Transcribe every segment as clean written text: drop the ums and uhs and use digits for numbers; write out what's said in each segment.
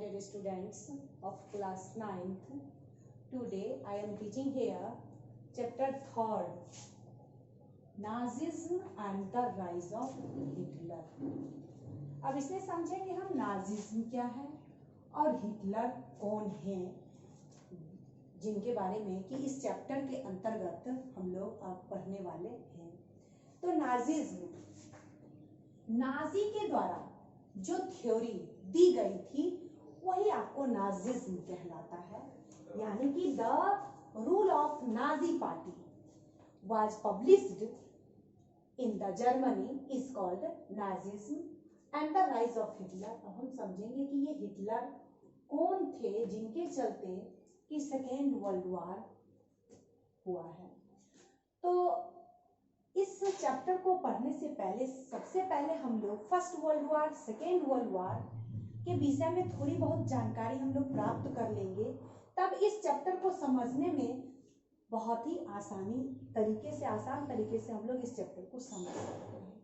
dear students of class 9th. Today I am teaching here chapter 3rd, Nazism and the rise of Hitler. अब इसमें समझेंगे हम Nazism क्या है और हिटलर कौन है, जिनके बारे में कि इस चैप्टर के अंतर्गत हम लोग अब पढ़ने वाले हैं। तो नाजिज्म, नाजी के द्वारा जो थ्योरी दी गई थी वही आपको नाजिज्म कहलाता है, यानी कि the rule of Nazi party was published in the Germany is called Nazism and the rise of Hitler. अब हम समझेंगे कि ये हिटलर कौन थे जिनके चलते कि सेकेंड वर्ल्ड वॉर हुआ है। तो इस चैप्टर को पढ़ने से पहले सबसे पहले हम लोग first world war, second world war के विषय में थोड़ी बहुत जानकारी हम लोग प्राप्त कर लेंगे, तब इस चैप्टर को समझने में बहुत ही आसान तरीके से हम लोग इस चैप्टर को समझ सकते हैं।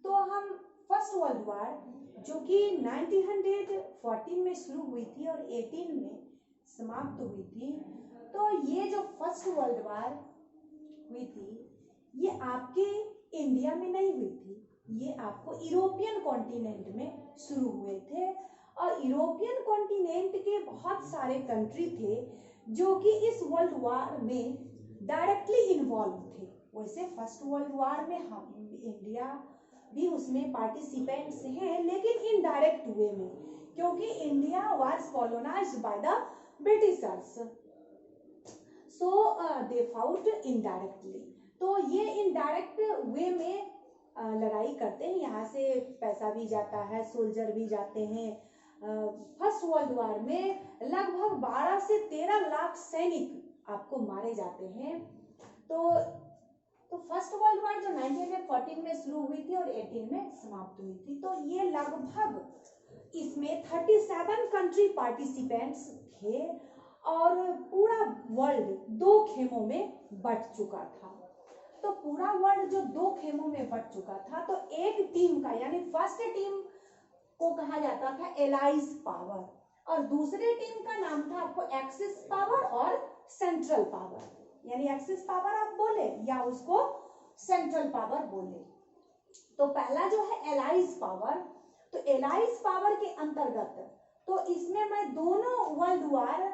तो हम फर्स्ट वर्ल्ड वॉर जो कि 1914 में शुरू हुई थी और 18 में समाप्त हुई थी, तो ये जो फर्स्ट वर्ल्ड वॉर हुई थी ये आपके इंडिया में नहीं हुई थी, ये आपको यूरोपियन कॉन्टिनेंट में शुरू हुए थे। और यूरोपियन कॉन्टिनेंट के बहुत सारे कंट्री थे जो कि इस वर्ल्ड वॉर में डायरेक्टली इन्वॉल्व थे। वैसे फर्स्ट वर्ल्ड वॉर में हम इंडिया भी उसमें पार्टिसिपेंट्स हैं, लेकिन इनडायरेक्ट वे में, क्योंकि India was colonised by the Britishers, so they fought indirectly. तो ये इनडायरेक्ट वे में लड़ाई करते हैं, यहाँ से पैसा भी जाता है, सोल्जर भी जाते हैं। फर्स्ट वर्ल्ड वॉर में लगभग 12 से 13 लाख सैनिक आपको मारे जाते हैं। तो फर्स्ट वर्ल्ड वॉर जो 1914 में शुरू हुई थी और 18 में समाप्त हुई थी, तो ये लगभग इसमें 37 कंट्री पार्टिसिपेंट्स थे और पूरा वर्ल्ड 2 खेमों में बट चुका था। तो पूरा वर्ल्ड जो 2 खेमों में बट चुका था, तो एक टीम का यानी फर्स्ट टीम को कहा जाता था एलाइज पावर और दूसरे टीम का नाम था आपको एक्सिस पावर और सेंट्रल पावर, यानी एक्सिस पावर आप बोले या उसको सेंट्रल पावर बोले। तो पहला जो है एलाइज पावर, तो एलाइज पावर के अंतर्गत तो इसमें मैं दोनों वर्ल्ड वॉर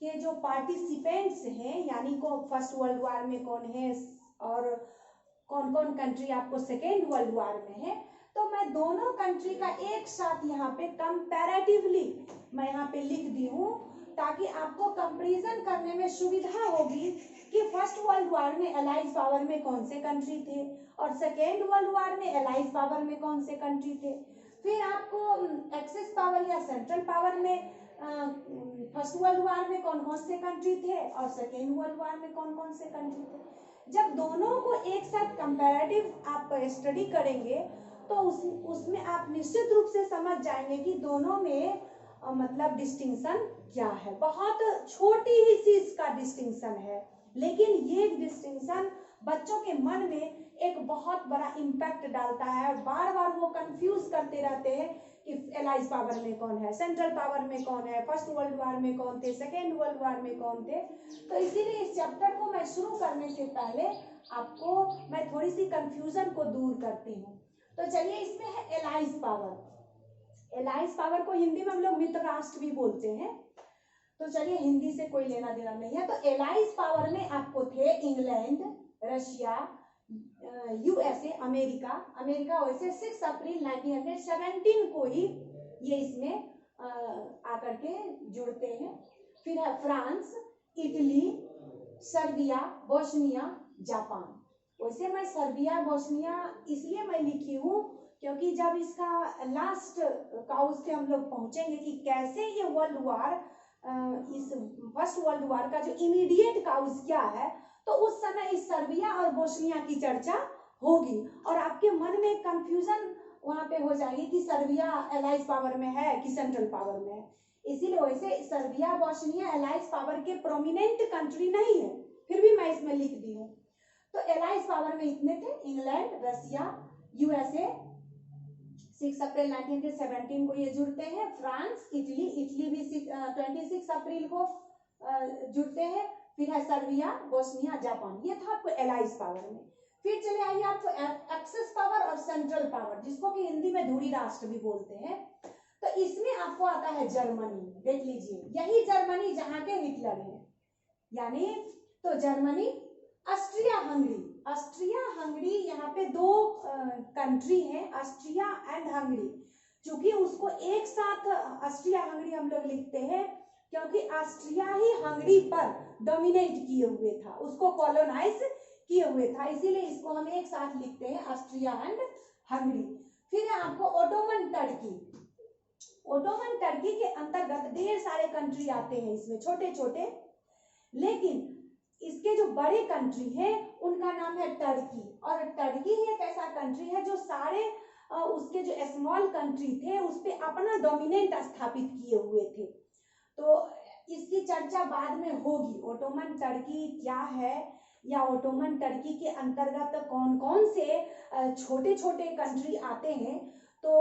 के जो पार्टिसिपेंट्स हैं, यानी को फर्स्ट वर्ल्ड वॉर में कौन है और कौन कौन कंट्री आपको सेकेंड वर्ल्ड वॉर में है, तो मैं दोनों कंट्री का एक साथ यहाँ पे कंपैरेटिवली मैं यहाँ पे लिख दी हूँ, ताकि आपको कंपैरिजन करने में सुविधा होगी कि फर्स्ट वर्ल्ड वॉर में एलाइज पावर में कौन से कंट्री थे और सेकेंड वर्ल्ड वॉर में एलाइज पावर में कौन से कंट्री थे। फिर आपको एक्सिस पावर या सेंट्रल पावर में फर्स्ट वर्ल्ड वॉर में कौन कौन से कंट्री थे और सेकेंड वर्ल्ड वॉर में कौन कौन से कंट्री थे। जब दोनों को एक साथ कंपैरेटिव आप स्टडी करेंगे तो उसमें आप निश्चित रूप से समझ जाएंगे कि दोनों में मतलब डिस्टिंक्शन क्या है। बहुत छोटी ही चीज का डिस्टिंक्शन है, लेकिन ये डिस्टिंक्शन बच्चों के मन में एक बहुत बड़ा इम्पैक्ट डालता है और बार बार वो कंफ्यूज करते रहते हैं कि एलाइज पावर में कौन है, सेंट्रल पावर में कौन है, फर्स्ट वर्ल्ड वॉर में कौन थे, सेकेंड वर्ल्ड वॉर में कौन थे। तो इसीलिए इस चैप्टर को मैं शुरू करने से पहले आपको मैं थोड़ी सी कंफ्यूजन को दूर करती हूँ। तो चलिए, इसमें है एलाइज पावर। एलाइज पावर को हिंदी में हम लोग मित्र राष्ट्र भी बोलते हैं, तो चलिए हिंदी से कोई लेना देना नहीं है। तो एलाइज पावर में आपको थे इंग्लैंड, रशिया, यूएसए, अमेरिका वैसे 6 अप्रैल 1917 को ही ये इसमें आकर के जुड़ते हैं। फिर है France, Italy, Serbia, Bosnia, Japan. वैसे मैं सर्बिया बोस्निया इसलिए मैं लिखी हूँ क्योंकि जब इसका लास्ट काउज पे हम लोग पहुंचेंगे कि कैसे ये वर्ल्ड वॉर, इस फर्स्ट वर्ल्ड वॉर का जो इमीडिएट काउज क्या है, तो उस समय इस सर्बिया और बोस्निया की चर्चा होगी और आपके मन में कंफ्यूजन वहां पे हो जाएगी कि सर्बिया एलाइज पावर में है कि सेंट्रल पावर में है। इसीलिए वैसे सर्बिया बोस्निया एलाइज पावर के प्रोमिनेंट कंट्री नहीं है, फिर भी मैं इसमें लिख दी हूँ। तो एलाइज पावर में इतने थे, इंग्लैंड, रशिया, यूएसए, 6 अप्रैल 1917 को ये जुड़ते हैं। फ्रांस, इटली, इटली भी 26 अप्रैल को जुड़ते हैं। फिर है सर्बिया, बोस्निया, जापान। ये था आपको एलाइज पावर में। फिर चले आइए आपको एक्सेस पावर और सेंट्रल पावर, जिसको कि हिंदी में धुरी राष्ट्र भी बोलते हैं। तो इसमें आपको आता है जर्मनी। देख लीजिए, यही जर्मनी जहां के हिटलर है, यानी तो Germany, Austria Hungary. Austria Hungary, यहाँ पे दो कंट्री है, ऑस्ट्रिया एंड हंगरी। चूंकि उसको एक साथ ऑस्ट्रिया हंगरी हम लोग लिखते हैं क्योंकि ऑस्ट्रिया ही हंगरी पर डोमिनेट किए हुए था, उसको कॉलोनाइज किए हुए था, इसीलिए इसको हम एक साथ लिखते हैं, ऑस्ट्रिया एंड हंगरी। फिर है आपको ओटोमन टर्की। ओटोमन टर्की के अंतर्गत ढेर सारे कंट्री आते हैं इसमें, छोटे छोटे, लेकिन इसके जो बड़े कंट्री है उनका नाम है टर्की। और टर्की ही एक ऐसा कंट्री है जो सारे उसके जो स्मॉल कंट्री थे उस पे अपना डोमिनेंट स्थापित किए हुए थे। तो इसकी चर्चा बाद में होगी, ओटोमन टर्की क्या है या ओटोमन टर्की के अंतर्गत कौन कौन से छोटे छोटे कंट्री आते हैं। तो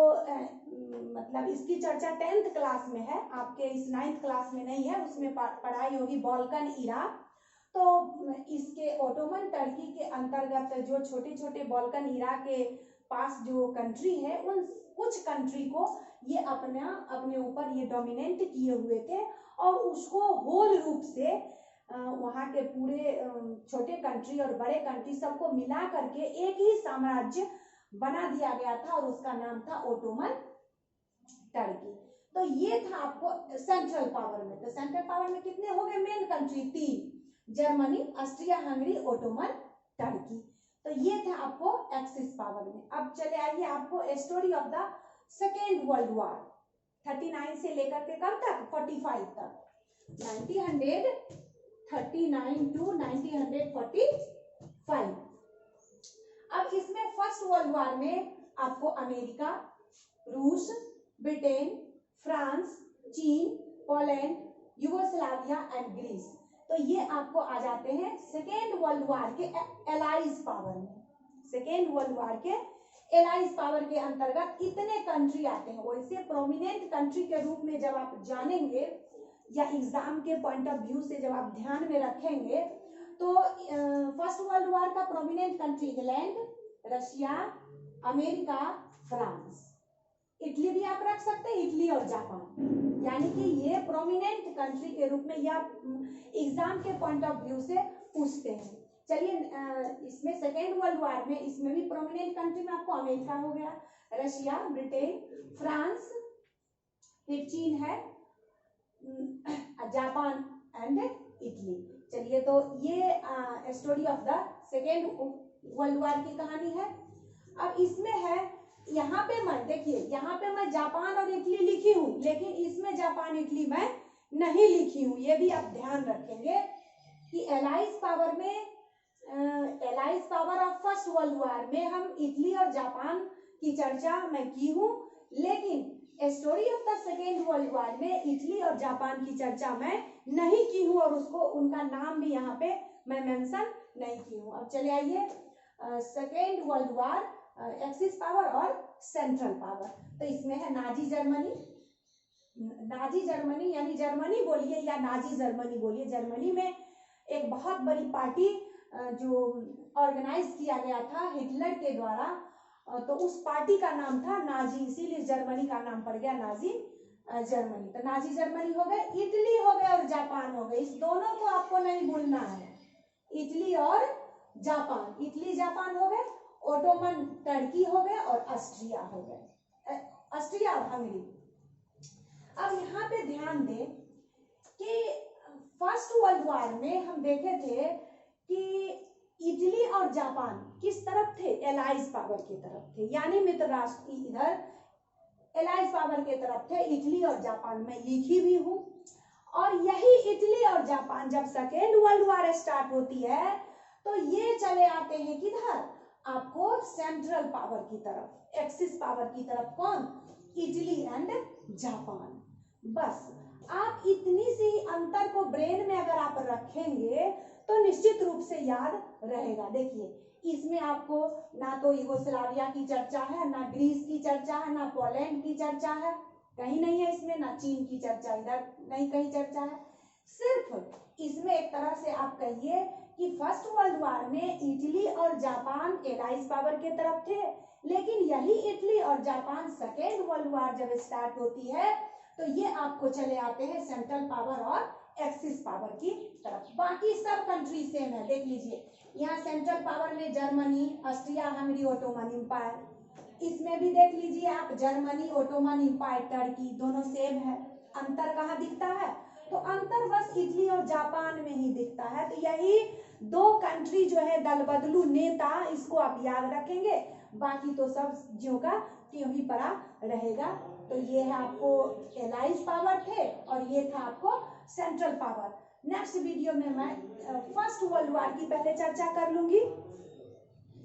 मतलब इसकी चर्चा 10th क्लास में है, आपके इस 9th क्लास में नहीं है, उसमें पढ़ाई होगी बाल्कन इरा। तो इसके ओटोमन टर्की के अंतर्गत जो छोटे छोटे बाल्कन इरा के पास जो कंट्री है, उन कुछ कंट्री को ये अपने ऊपर ये डोमिनेंट किए हुए थे और उसको होल रूप से वहाँ के पूरे छोटे कंट्री और बड़े कंट्री सबको मिला करके एक ही साम्राज्य बना दिया गया था और उसका नाम था ओटोमन टर्की। तो ये था आपको सेंट्रल पावर में। तो सेंट्रल पावर में कितने हो गए main country? 3, Germany, Austria Hungary, Ottoman Turkey. तो ये था आपको एक्सिस पावर में। अब चले आइए आपको story of the second world war, 39 से लेकर के कब तक? 45 तक, 1939 टू 1945। अब इसमें फर्स्ट वर्ल्ड वॉर में आपको अमेरिका, रूस, ब्रिटेन, फ्रांस, चीन, पोलैंड, यूगोस्लाविया एंड ग्रीस, तो ये आपको आ जाते हैं सेकेंड वर्ल्ड वॉर के एलाइज पावर में। सेकेंड वर्ल्ड वॉर के एलाइज पावर के अंतर्गत इतने कंट्री आते हैं। वैसे प्रोमिनेंट कंट्री के रूप में जब आप जानेंगे या एग्जाम के पॉइंट ऑफ व्यू से जब आप ध्यान में रखेंगे तो फर्स्ट वर्ल्ड वॉर का prominent country England, Russia, America, France, Italy भी आप रख सकते हैं, इटली और जापान, यानी कि ये प्रोमिनेंट कंट्री के रूप में या एग्जाम के पॉइंट ऑफ व्यू से पूछते हैं। चलिए इसमें सेकेंड वर्ल्ड वॉर में इसमें भी प्रोमिनेंट कंट्री में आपको अमेरिका हो गया, रशिया, ब्रिटेन, फ्रांस, फिर चीन है, जापान एंड इटली। चलिए तो ये story of the second world war की कहानी है। अब इसमें है, यहाँ पे मैं देखिए, यहाँ पे मैं जापान और इटली लिखी हूँ, लेकिन इसमें जापान इटली मैं नहीं लिखी हूँ। ये भी आप ध्यान रखेंगे कि एलाइज पावर में, allies power of first world war में हम इटली और जापान की चर्चा मैं की हूँ, लेकिन story of the second world war में इटली और जापान की चर्चा मैं नहीं की हूँ और उसको उनका नाम भी यहाँ पे मैं मेंशन नहीं की हूँ। अब चले आइए second world war, axis power और सेंट्रल पावर। तो इसमें है नाजी जर्मनी, नाजी जर्मनी यानी जर्मनी बोलिए या नाजी जर्मनी बोलिए, जर्मनी में एक बहुत बड़ी पार्टी जो ऑर्गेनाइज किया गया था हिटलर के द्वारा, तो उस पार्टी का नाम था नाजी, इसीलिए जर्मनी का नाम पड़ गया नाजी जर्मनी। तो नाजी जर्मनी हो गए, इटली हो गए और जापान हो गए, इस दोनों को आपको नहीं भूलना है, इटली और जापान, इटली जापान हो गए, ओटोमन टर्की हो गए और ऑस्ट्रिया हो गए, ऑस्ट्रिया और हंगरी। अब यहाँ पे ध्यान दें कि फर्स्ट वर्ल्ड वॉर में हम देखे थे कि इटली और जापान किस तरफ थे? एलाइज पावर की तरफ थे, यानी मित्र राष्ट्र इधर एलाइज पावर के तरफ थे, इटली और जापान में लिखी भी हूँ। और यही इटली और जापान जब सेकेंड वर्ल्ड वॉर स्टार्ट होती है तो ये चले आते हैं किधर? आपको सेंट्रल पावर की तरफ, एक्सिस पावर की तरफ। कौन? Italy and Japan. बस आप इतनी सी अंतर को ब्रेन में अगर आप रखेंगे तो निश्चित रूप से याद रहेगा। देखिए इसमें आपको ना तो यूगोस्लाविया की चर्चा है, ना ग्रीस की चर्चा है, ना पोलैंड की चर्चा है, कहीं नहीं है इसमें, ना चीन की चर्चा, इधर नहीं कहीं चर्चा है। सिर्फ इसमें एक तरह से आप कहिए कि फर्स्ट वर्ल्ड वॉर में इटली और जापान एलाइज पावर के तरफ थे, लेकिन यही इटली और जापान सेकेंड वर्ल्ड वॉर जब स्टार्ट होती है तो ये आपको चले आते हैं सेंट्रल पावर और एक्सिस पावर की तरफ। बाकी सब कंट्री सेम है, देख लीजिए यहाँ सेंट्रल पावर में Germany, Austria Hungary, Ottoman empire, इसमें भी देख लीजिए आप जर्मनी, ओटोमन इंपायर, टर्की, दोनों सेम है। अंतर कहाँ दिखता है? तो अंतर बस इटली और जापान में ही दिखता है। तो यही दो कंट्री जो है दल बदलू नेता, इसको आप याद रखेंगे, बाकी तो सब ज्यों का त्यों ही पड़ा रहेगा। तो ये है आपको एलाइज पावर थे और ये था आपको सेंट्रल पावर। नेक्स्ट वीडियो में मैं फर्स्ट वर्ल्ड वॉर की पहले चर्चा कर लूंगी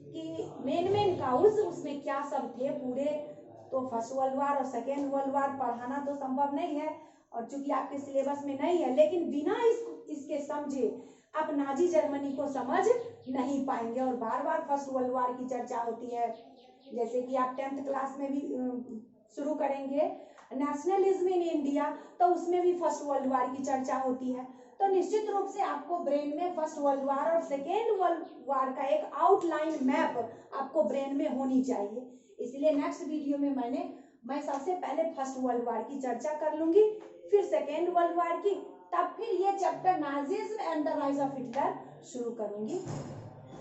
कि मेन काउज उसमें क्या सब थे पूरे। तो फर्स्ट वर्ल्ड वॉर और सेकेंड वर्ल्ड वॉर पढ़ाना तो संभव नहीं है और चूंकि आपके सिलेबस में नहीं है, लेकिन बिना इसके समझे आप नाजी जर्मनी को समझ नहीं पाएंगे। और बार बार फर्स्ट वर्ल्ड वॉर की चर्चा होती है, जैसे कि आप 10th क्लास में भी शुरू करेंगे नेशनलिज्म इन इंडिया, तो उसमें भी फर्स्ट वर्ल्ड वॉर की चर्चा होती है। तो निश्चित रूप से आपको ब्रेन में फर्स्ट वर्ल्ड वॉर और सेकेंड वर्ल्ड वॉर का एक आउटलाइन मैप आपको ब्रेन में होनी चाहिए। इसलिए नेक्स्ट वीडियो में मैं सबसे पहले फर्स्ट वर्ल्ड वॉर की चर्चा कर लूंगी, फिर सेकेंड वर्ल्ड वॉर की, तब फिर ये chapter Nazism and the rise of Hitler शुरू करूंगी।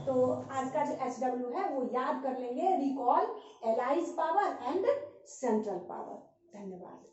तो आज का जो HW है वो याद कर लेंगे, recall allies power and central power. धन्यवाद।